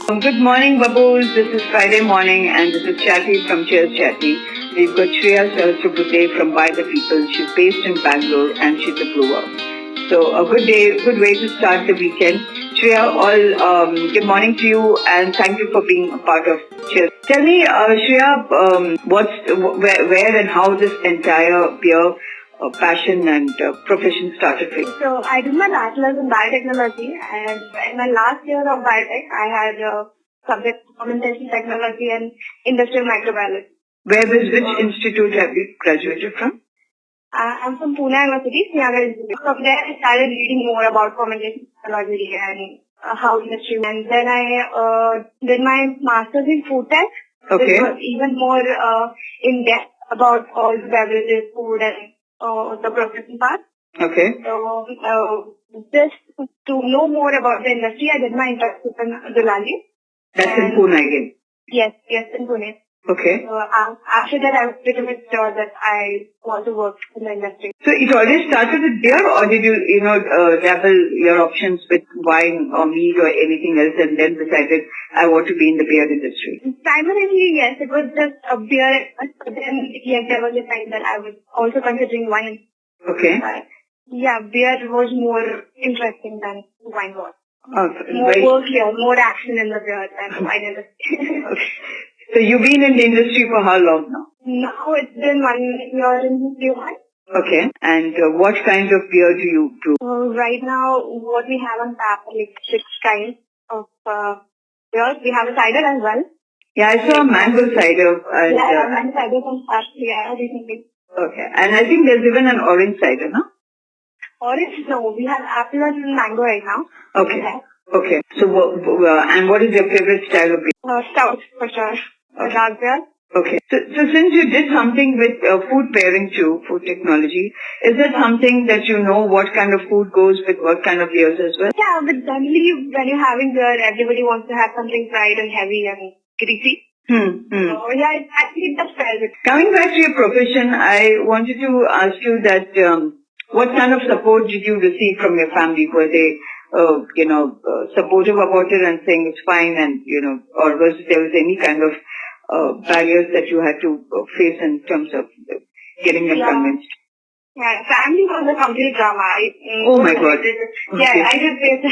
Good morning, Babus. This is Friday morning, and this is Chatty from Cheers Chatty. We've got Shreya Sahasrabudhe from By the Peepal. She's based in Bangalore, and she's a brewer. So a good way to start the weekend. Shreya, good morning to you, and thank you for being a part of Cheers. Tell me, Shreya, where and how this entire beer passion and profession started for you? So I did my bachelor's in biotechnology, and in my last year of biotech, I had subject fermentation technology and industrial microbiology. Which institute have you graduated from? I'm from Pune University, Srinagar Institute. From there, I started reading more about fermentation technology and how industry. And then I did my master's in food tech. Okay. Which was even more in depth about all the beverages, food, and the processing part. Okay. So, just to know more about the industry, I did my internship in Dulali. That's in Pune again? Yes, in Pune. Okay. So, after that, I was pretty much sure that I want to work in the industry. So, it already started with beer, or did you dabble your options with wine or meat or anything else and then decided, I want to be in the beer industry? Primarily, yes, it was just a beer, but then, yes, there was a time that I was also considering wine. Okay. But, yeah, beer was more interesting than wine was. More work here, more action in the beer than wine industry. Okay. So you've been in the industry for how long now? Now it's been 1 year in Q1. Okay. And what kind of beer do you brew? Right now, what we have on tap are like 6 kinds of beers. We have a cider as well. Yeah, I saw a mango cider. Mango cider from past recently. Okay. And I think there's even an orange cider, no? Orange? No, we have apple and mango right now. Okay. Okay. So, and what is your favorite style of beer? Stout, for sure. Okay. Dark beer. Okay. So since you did something with food pairing too, food technology, is it something that you know what kind of food goes with what kind of beers as well? Yeah, but generally when you're having beer, everybody wants to have something fried and heavy and greasy. So yeah, actually that's fair. Coming back to your profession, I wanted to ask you that what kind of support did you receive from your family? Were they supportive about it and saying it's fine, and or was there any kind of barriers that you had to face in terms of getting them convinced? Yeah, family was a complete drama. Oh my God. Yeah, I did face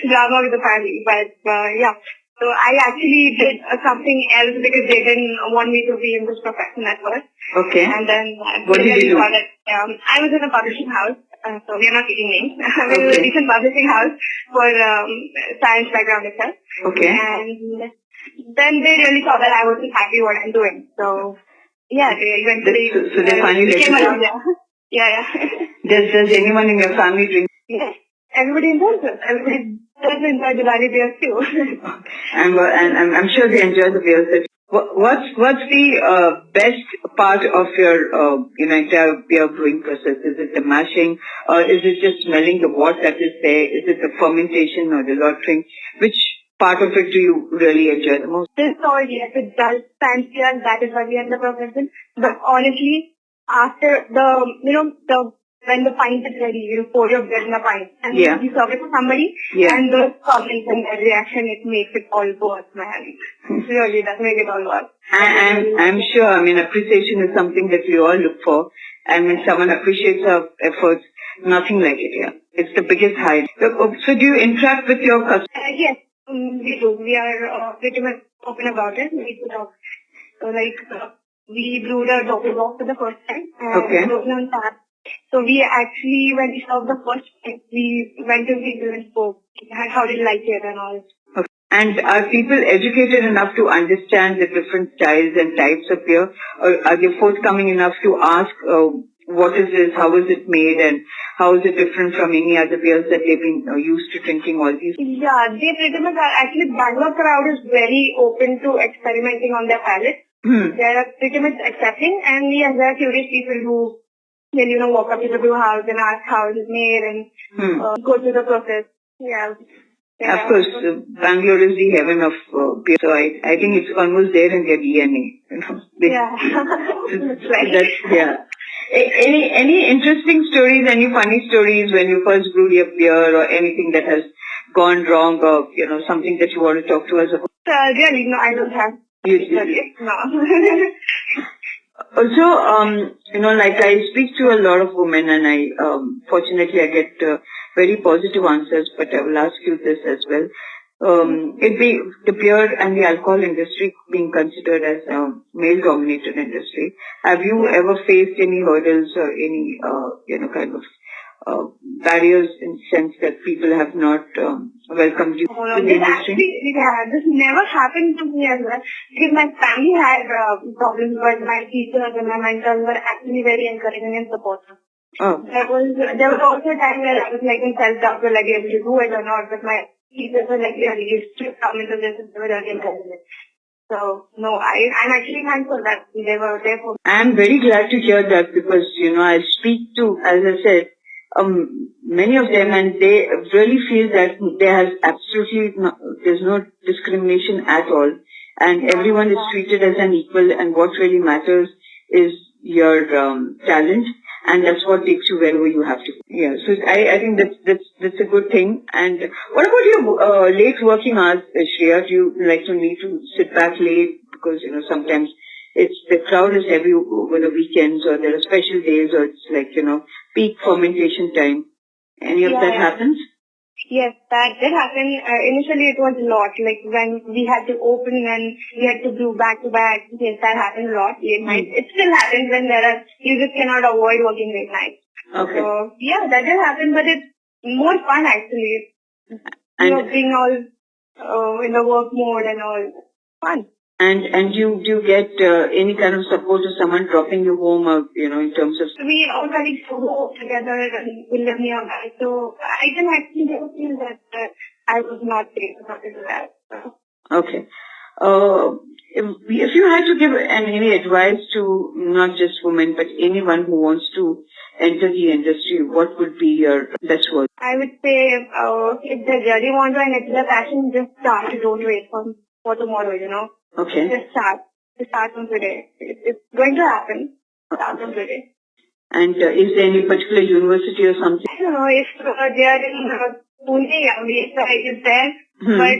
drama with the family, but yeah. So I actually did something else because they didn't want me to be in this profession at first. Okay. And then what did you do? I was in a publishing house, so we are not taking names. I was in a decent publishing house for science background itself. Okay. And then they really saw that I wasn't happy what I'm doing. So yeah, they eventually so they finally came around. Yeah. Does anyone in your family drink? Yes. Everybody enjoys it. Everybody does enjoy Diwali beers too. And I'm sure they enjoy the beers. What's the best part of your entire beer brewing process? Is it the mashing, or is it just smelling the wort that is there? Is it the fermentation or the lautering? Which part of it do you really enjoy the most? This all, yes, it does fancier. That is why we end the profession. But honestly, after when the pint is ready, you pour your beer in the pint and you serve it to somebody, and those comments and their reaction, it makes it all worth, man. It really does make it all worth. I'm sure, appreciation is something that we all look for, and when someone appreciates our efforts, nothing like it, yeah. It's the biggest high. So do you interact with your customers? Yes, we do. We are pretty much open about it. We talk. So we brewed a doppel box for the first time. And on tap. So we actually, when we served the first time, we went to people and spoke. How did you like it and all. Okay. And are people educated enough to understand the different styles and types of beer? Or are they forthcoming enough to ask what is this, how is it made, and how is it different from any other beers that they've been used to drinking all these? Yeah, they pretty much are. Actually, Bangalore crowd is very open to experimenting on their palate. They are pretty much accepting, and yes, there are curious people who will, walk up to the brew house and ask how it is made and go through the process. Yeah. Of course, Bangalore is the heaven of beer, so I think it's almost there in their DNA. Any interesting stories, any funny stories when you first brewed your beer, or anything that has gone wrong or, something that you want to talk to us about? Really, no, I don't have. No. Also, like I speak to a lot of women and fortunately I get very positive answers, but I will ask you this as well. The beer and the alcohol industry being considered as a male-dominated industry, have you ever faced any hurdles or any, kind of barriers in the sense that people have not welcomed you to the industry? This never happened to me as well. Because my family had problems, but my teachers and my mentors were actually very encouraging and supportive. Oh. There was also a time where I was like in self-doubt, will I be able to do it or not, but my teachers were like, really, you should come into this and they were really encouraging. So, no, I'm actually thankful that they were there for me. I'm very glad to hear that because, I speak to, as I said, many of them, and they really feel that there's no discrimination at all, and everyone is treated as an equal, and what really matters is your talent, and that's what takes you wherever you have to. Yeah, so I think that's a good thing. And what about your late working hours, Shreya? Do you like to need to sit back late because sometimes the crowd is heavy over the weekends, or there are special days, or it's like peak fermentation time. Any of that happens? Yes, that did happen. Initially, it was a lot. Like when we had to open and we had to do back to back. Yes, that happened a lot late night. It still happens when you just cannot avoid working late night. Okay. So yeah, that did happen, but it's more fun actually. Being all in the work mode and all. Fun. And do you get any kind of support or someone dropping you home, or, in terms of... We all colleagues go together and we live nearby. So I didn't actually ever feel that I was not safe enough to do that. So. Okay. If you had to give any advice to not just women, but anyone who wants to enter the industry, what would be your best word? I would say if they really want to and it's their passion, just start. Don't wait for tomorrow, Okay. Just start. Just start from today. It's going to happen. Start from today. And is there any particular university or something? I don't know if they are in Pune, is there. But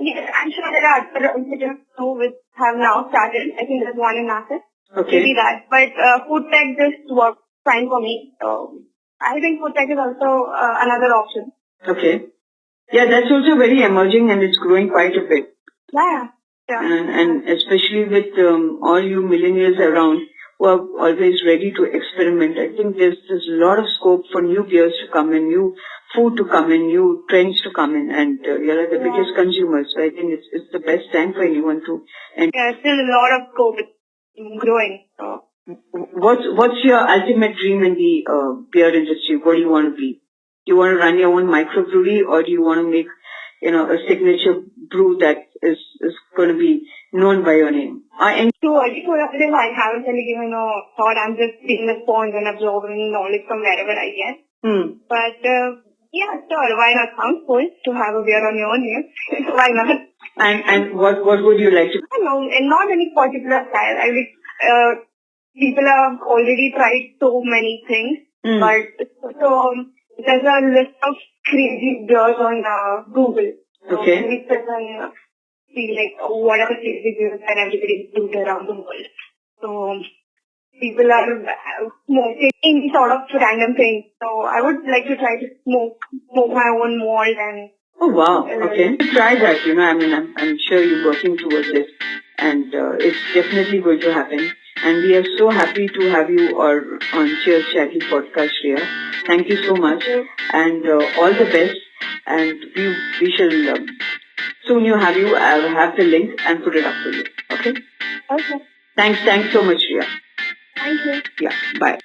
yes, I'm sure there are other institutes too which have now started. I think there's one in Nashik. Okay. Maybe that. But food tech just works fine for me. So I think food tech is also another option. Okay. Yeah, that's also very emerging and it's growing quite a bit. Yeah. And especially with all you millennials around who are always ready to experiment, I think there's a lot of scope for new beers to come in, new food to come in, new trends to come in, and you're the biggest consumers. So I think it's the best time for anyone to. Yeah, still a lot of scope growing. So. What's your ultimate dream in the beer industry? What do you want to be? Do you want to run your own microbrewery, or do you want to make a signature brew that is going to be known by your name? I haven't really given a thought. I'm just being a sponge and absorbing knowledge from wherever I get. But yeah, sure. Why not? Sounds cool to have a beer on your own name. Why not? And what would you like to? I don't know, and not any particular style. I think people have already tried so many things, but there's a list of crazy beers on Google. Okay. We sit and see what are the crazy beers that everybody doing around the world. So people are smoking any sort of random things. So I would like to try to smoke my own malt and. Oh wow! Okay, try that. I'm sure you're working towards it, and it's definitely going to happen. And we are so happy to have you on Cheers Chatty podcast, Shreya. Thank you so much, and all the best. And we shall soon have the link and put it up for you. Okay. Okay. Thanks so much, Shreya. Thank you. Yeah. Bye.